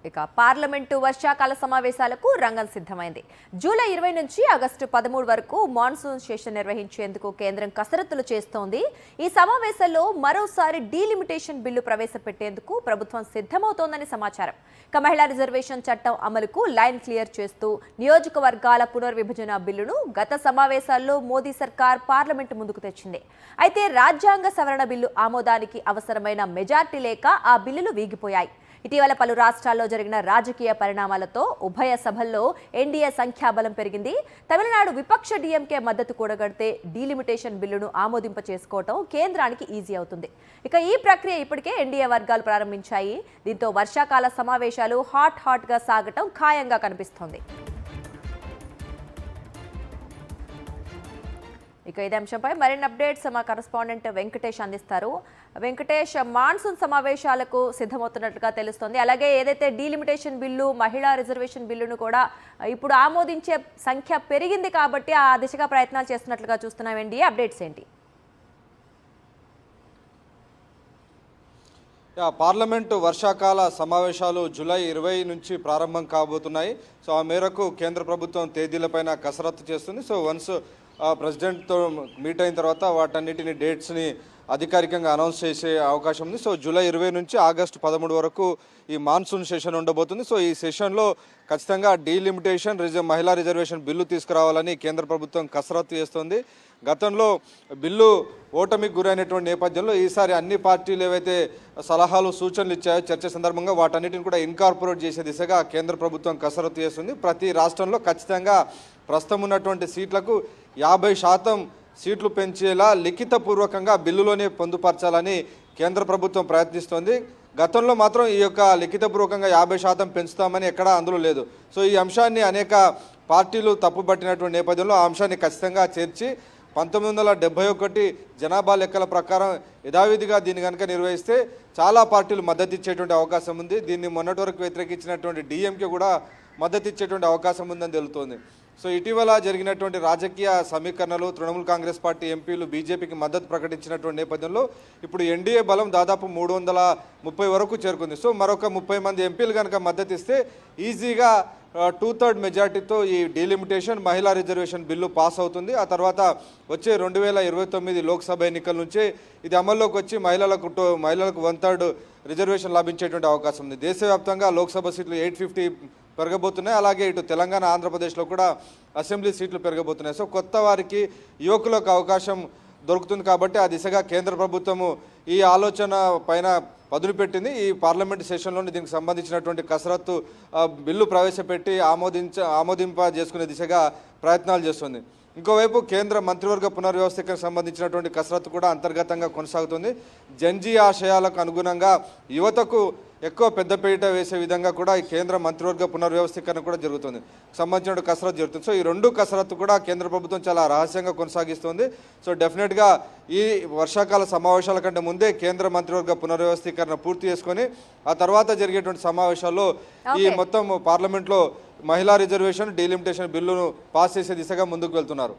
ఇక పార్లమెంటు వర్షాకాల సమావేశాలకు రంగం సిద్ధమైంది. జూలై 20 నుంచి ఆగస్టు 13 వరకు మాన్సూన్ సెషన్ నిర్వహించేందుకు కేంద్రం కసరత్తులు చేస్తోంది. ఈ సమావేశాల్లో మరోసారి డీలిమిటేషన్ బిల్లు ప్రవేశపెట్టేందుకు ప్రభుత్వం సిద్ధమవుతోందని సమాచారం. మహిళా రిజర్వేషన్ చట్టం అమలుకు లైన్ క్లియర్ చేస్తూ నియోజకవర్గాల పునర్విభజన బిల్లును గత సమావేశాల్లో మోదీ సర్కార్ పార్లమెంటు ముందుకు తెచ్చింది. అయితే రాజ్యాంగ సవరణ బిల్లు ఆమోదానికి అవసరమైన మెజార్టీ లేక ఆ బిల్లులు వీగిపోయాయి. ఇటీవల పలు రాష్ట్రాల్లో జరిగిన రాజకీయ పరిణామాలతో ఉభయ సభల్లో ఎన్డీఏ సంఖ్యాబలం పెరిగింది. తమిళనాడు విపక్ష డీఎంకే మద్దతు కూడగడితే డీలిమిటేషన్ బిల్లును ఆమోదింప చేసుకోవటం కేంద్రానికి ఈజీ అవుతుంది. ఇక ఈ ప్రక్రియ ఇప్పటికే ఎన్డీఏ వర్గాలు ప్రారంభించాయి. దీంతో వర్షాకాల సమావేశాలు హాట్ గా సాగటం ఖాయంగా కనిపిస్తోంది. ఇక ఇదే అంశంపై మరిన్ని అప్డేట్స్ మా కరెస్పాండెంట్ వెంకటేష్ అందిస్తారు. వెంకటేష్, మాన్సూన్ సమావేశాలకు సిద్ధమవుతున్నట్లుగా తెలుస్తోంది. అలాగే ఏదైతే డీలిమిటేషన్ బిల్లు, మహిళా రిజర్వేషన్ బిల్లును కూడా ఇప్పుడు ఆమోదించే సంఖ్య పెరిగింది కాబట్టి ఆ దిశగా ప్రయత్నాలు చేస్తున్నట్లుగా చూస్తున్నాం. ఎన్డీఏ అప్డేట్స్ ఏంటి? పార్లమెంటు వర్షాకాల సమావేశాలు జూలై 20 నుంచి ప్రారంభం కాబోతున్నాయి. సో ఆ మేరకు కేంద్ర ప్రభుత్వం తేదీలపైన కసరత్తు చేస్తుంది. సో వన్స్ ప్రెసిడెంట్తో మీట్ అయిన తర్వాత వాటన్నిటిని డేట్స్ని అధికారికంగా అనౌన్స్ చేసే అవకాశం ఉంది. సో జూలై 20 నుంచి ఆగస్టు 13 వరకు ఈ మాన్సూన్ సెషన్ ఉండబోతుంది. సో ఈ సెషన్లో ఖచ్చితంగా డీలిమిటేషన్ మహిళా రిజర్వేషన్ బిల్లు తీసుకురావాలని కేంద్ర ప్రభుత్వం కసరత్తు చేస్తుంది. గతంలో బిల్లు ఓటమికి గురైనటువంటి నేపథ్యంలో ఈసారి అన్ని పార్టీలు ఏవైతే సలహాలు సూచనలు ఇచ్చాయో చర్చ సందర్భంగా వాటన్నిటిని కూడా ఇన్కార్పొరేట్ చేసే దిశగా కేంద్ర ప్రభుత్వం కసరత్తు చేస్తుంది. ప్రతి రాష్ట్రంలో ఖచ్చితంగా ప్రస్తుతం ఉన్నటువంటి సీట్లకు 50% సీట్లు పెంచేలా లిఖితపూర్వకంగా బిల్లులోనే పొందుపరచాలని కేంద్ర ప్రభుత్వం ప్రయత్నిస్తోంది. గతంలో మాత్రం ఈ యొక్క లిఖితపూర్వకంగా 50% పెంచుతామని ఎక్కడా అందులో లేదు. సో ఈ అంశాన్ని అనేక పార్టీలు తప్పుపట్టినటువంటి నేపథ్యంలో ఆ అంశాన్ని ఖచ్చితంగా చేర్చి 1971 జనాభా లెక్కల ప్రకారం యథావిధిగా దీన్ని కనుక నిర్వహిస్తే చాలా పార్టీలు మద్దతు ఇచ్చేటువంటి అవకాశం ఉంది. దీన్ని మొన్నటి వరకు వ్యతిరేకించినటువంటి డిఎంకే కూడా మద్దతు ఇచ్చేటువంటి అవకాశం ఉందని తెలుస్తోంది. సో ఇటీవల జరిగినటువంటి రాజకీయ సమీకరణలు తృణమూల్ కాంగ్రెస్ పార్టీ ఎంపీలు బీజేపీకి మద్దతు ప్రకటించినటువంటి నేపథ్యంలో ఇప్పుడు ఎన్డీఏ బలం దాదాపు 330 వరకు చేరుకుంది. సో మరొక 30 మంది ఎంపీలు కనుక మద్దతు ఇస్తే ఈజీగా 2/3 మెజార్టీతో ఈ డీలిమిటేషన్ మహిళా రిజర్వేషన్ బిల్లు పాస్ అవుతుంది. ఆ తర్వాత వచ్చే 2029 లోక్సభ ఎన్నికల నుంచే ఇది అమల్లోకి వచ్చి మహిళలకు 1/3 రిజర్వేషన్ లభించేటువంటి అవకాశం ఉంది. దేశవ్యాప్తంగా లోక్సభ సీట్లు 850 పెరగబోతున్నాయి. అలాగే ఇటు తెలంగాణ, ఆంధ్రప్రదేశ్లో కూడా అసెంబ్లీ సీట్లు పెరగబోతున్నాయి. సో కొత్త వారికి, యువకులకు అవకాశం దొరుకుతుంది కాబట్టి ఆ దిశగా కేంద్ర ప్రభుత్వము ఈ ఆలోచన పైన పదును పెట్టింది. ఈ పార్లమెంటు సెషన్లోని దీనికి సంబంధించినటువంటి కసరత్తు బిల్లు ప్రవేశపెట్టి ఆమోదింప చేసుకునే దిశగా ప్రయత్నాలు చేస్తుంది. ఇంకోవైపు కేంద్ర మంత్రివర్గ పునర్వ్యవస్థీకరణ సంబంధించినటువంటి కసరత్తు కూడా అంతర్గతంగా కొనసాగుతుంది. జన్జీ ఆశయాలకు అనుగుణంగా యువతకు ఎక్కువ పెద్దపీట వేసే విధంగా కూడా ఈ కేంద్ర మంత్రివర్గ పునర్వ్యవస్థీకరణ కూడా జరుగుతుంది, సంబంధించిన కసరత్తు జరుగుతుంది. సో ఈ రెండు కసరత్తు కూడా కేంద్ర ప్రభుత్వం చాలా రహస్యంగా కొనసాగిస్తుంది. సో డెఫినెట్గా ఈ వర్షాకాల సమావేశాల కంటే ముందే కేంద్ర మంత్రివర్గ పునర్వ్యవస్థీకరణ పూర్తి చేసుకొని ఆ తర్వాత జరిగేటువంటి సమావేశాల్లో ఈ మొత్తం పార్లమెంట్లో మహిళా రిజర్వేషన్ డీలిమిటేషన్ బిల్లును పాస్ చేసే దిశగా ముందుకు వెళ్తున్నారు.